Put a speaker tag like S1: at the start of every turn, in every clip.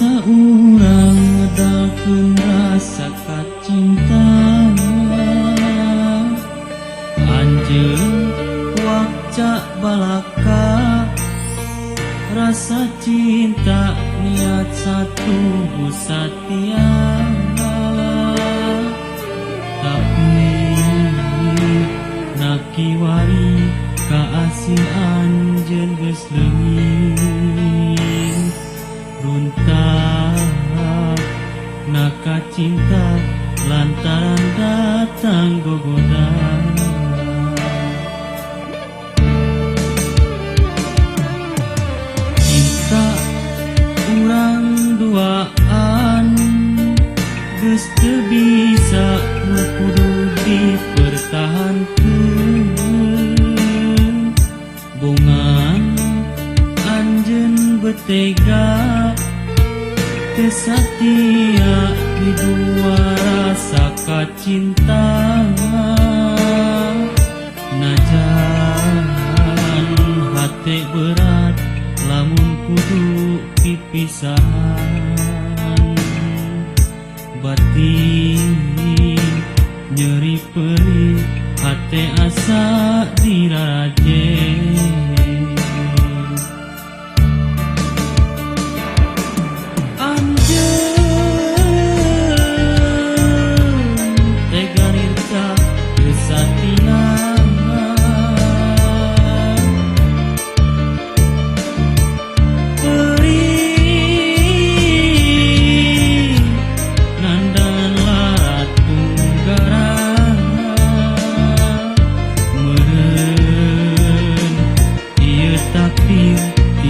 S1: Saurang ngedalkeun rasa kacinta anjeun wakca balaka rasa cinta niat satu satia tapi nakiwari kaasih anjeun geus leungit runtah naka cinta lantaran datang gogoda cinta urang duaan geus teu bisa kudu dipertahankeun bongan anjeun betega kesatia di dua rasa kacinta najan hate berat lamun kudu pipisahan batin nyeri perih hate asa dirarajen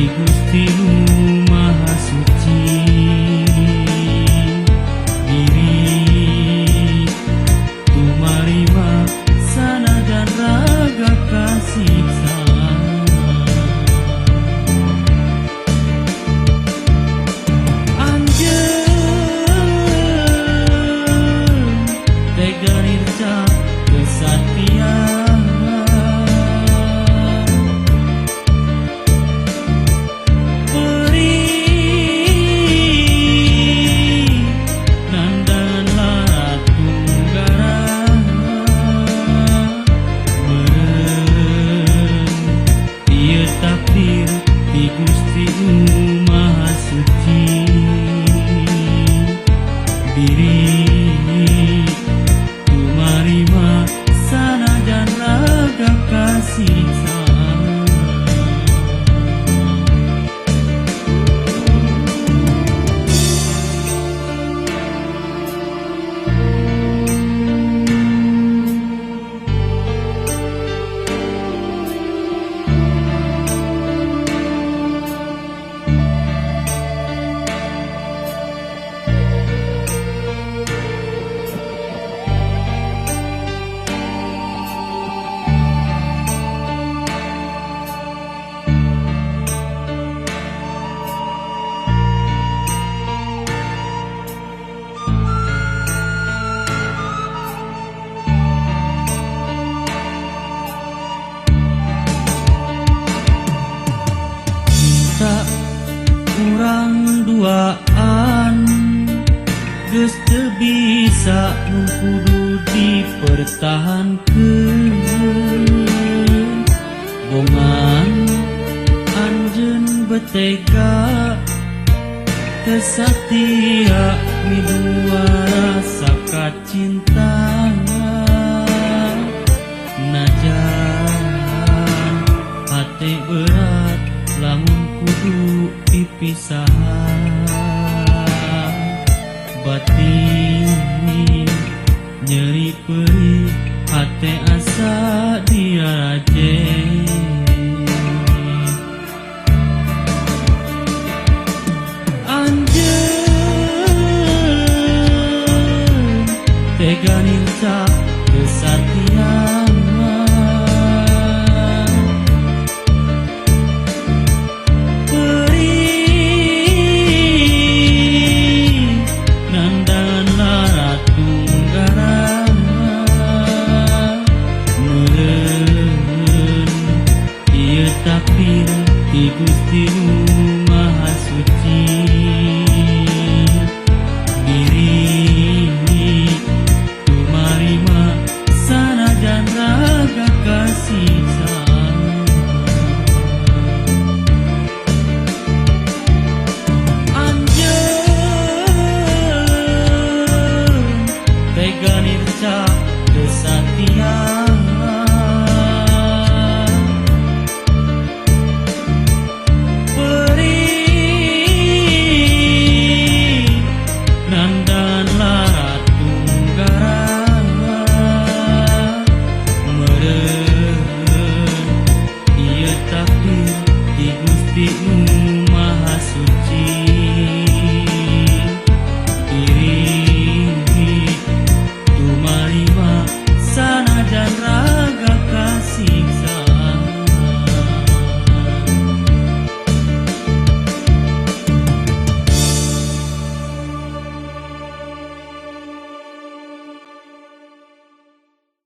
S1: di Gusti Maha Suci diri tumarima sanajan raga kasiksa anjeun tega rinca kesatian di Gusti Maha Suci diri tumarima sanajan raga kasiksa urang duaan geus teu bisa nu kudu dipertahankeun bongan anjeun betega kesatia midua rasa kacinta najan hate berat lamun kudu pipisahan batin nyeri perih hate asa dirarajen anjeun tega ninca kesatian takdir di Gusti